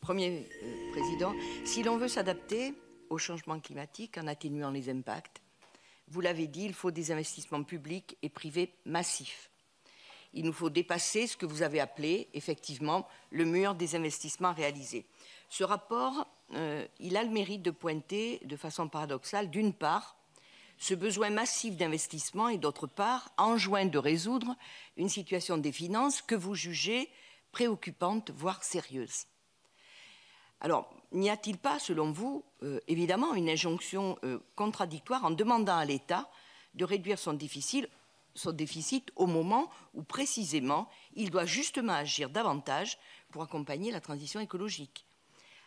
Premier Président, si l'on veut s'adapter au changement climatique en atténuant les impacts, vous l'avez dit, il faut des investissements publics et privés massifs. Il nous faut dépasser ce que vous avez appelé, effectivement, le mur des investissements réalisés. Ce rapport, il a le mérite de pointer de façon paradoxale, d'une part, ce besoin massif d'investissement et d'autre part, enjoint de résoudre une situation des finances que vous jugez préoccupante, voire sérieuse. Alors, n'y a-t-il pas, selon vous, évidemment, une injonction contradictoire en demandant à l'État de réduire son déficit au moment où, précisément, il doit justement agir davantage pour accompagner la transition écologique?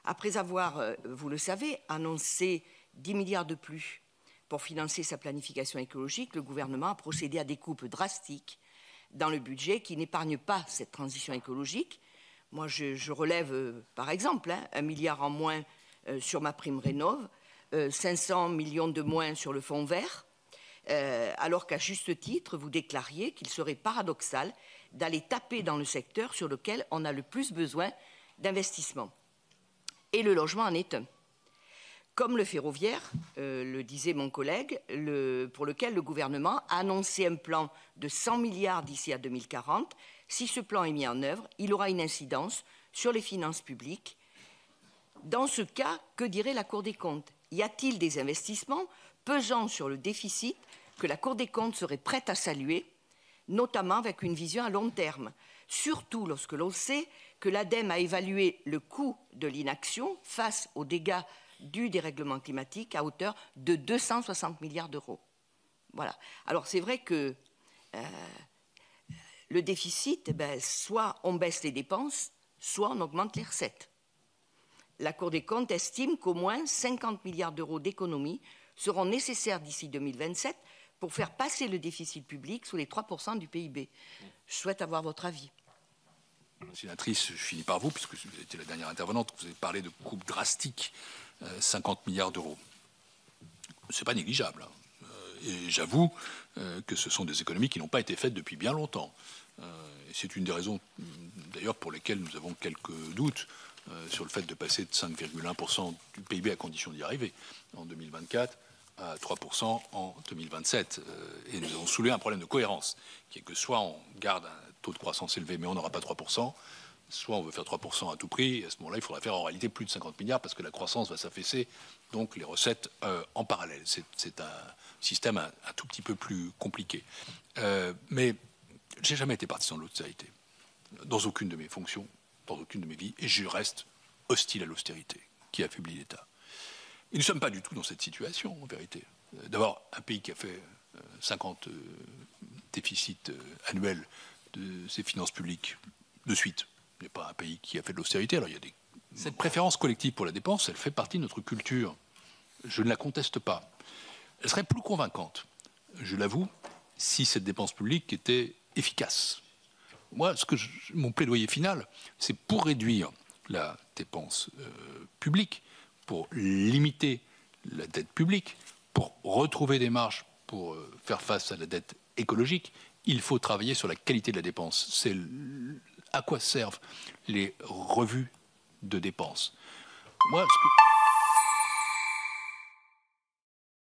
Après avoir, vous le savez, annoncé 10 milliards de plus pour financer sa planification écologique, le gouvernement a procédé à des coupes drastiques dans le budget qui n'épargnent pas cette transition écologique. Moi, je relève, par exemple, 1 milliard en moins sur ma prime Rénov', 500 millions de moins sur le fonds vert, alors qu'à juste titre, vous déclariez qu'il serait paradoxal d'aller taper dans le secteur sur lequel on a le plus besoin d'investissement. Et le logement en est un. Comme le ferroviaire, le disait mon collègue, pour lequel le gouvernement a annoncé un plan de 100 milliards d'ici à 2040. Si ce plan est mis en œuvre, il aura une incidence sur les finances publiques. Dans ce cas, que dirait la Cour des comptes? Y a-t-il des investissements pesant sur le déficit que la Cour des comptes serait prête à saluer, notamment avec une vision à long terme, surtout lorsque l'on sait que l'ADEME a évalué le coût de l'inaction face aux dégâts du dérèglement climatique à hauteur de 260 milliards d'euros. Voilà. Alors c'est vrai que le déficit, soit on baisse les dépenses, soit on augmente les recettes. La Cour des comptes estime qu'au moins 50 milliards d'euros d'économies seront nécessaires d'ici 2027 pour faire passer le déficit public sous les 3% du PIB. Je souhaite avoir votre avis. Sénatrice, je finis par vous, puisque vous avez été la dernière intervenante. Vous avez parlé de coupes drastiques, 50 milliards d'euros. Ce n'est pas négligeable. Et j'avoue que ce sont des économies qui n'ont pas été faites depuis bien longtemps. Et c'est une des raisons, d'ailleurs, pour lesquelles nous avons quelques doutes sur le fait de passer de 5,1% du PIB à condition d'y arriver en 2024 à 3% en 2027. Et nous avons soulevé un problème de cohérence, qui est que soit on garde un taux de croissance élevé, mais on n'aura pas 3%, soit on veut faire 3% à tout prix, et à ce moment-là, il faudra faire en réalité plus de 50 milliards, parce que la croissance va s'affaisser, donc les recettes en parallèle. C'est un système un tout petit peu plus compliqué. Mais j'ai jamais été partisan de l'austérité, dans aucune de mes fonctions, dans aucune de mes vies, et je reste hostile à l'austérité, qui affaiblit l'État. Et nous ne sommes pas du tout dans cette situation, en vérité. D'abord, un pays qui a fait 50 déficits annuels de ses finances publiques de suite n'est pas un pays qui a fait de l'austérité. Alors, il y a cette préférence collective pour la dépense, elle fait partie de notre culture. Je ne la conteste pas. Elle serait plus convaincante, je l'avoue, si cette dépense publique était efficace. Moi, mon plaidoyer final, c'est pour réduire la dépense publique, pour limiter la dette publique, pour retrouver des marges pour faire face à la dette écologique, il faut travailler sur la qualité de la dépense. C'est à quoi servent les revues de dépenses. Moi,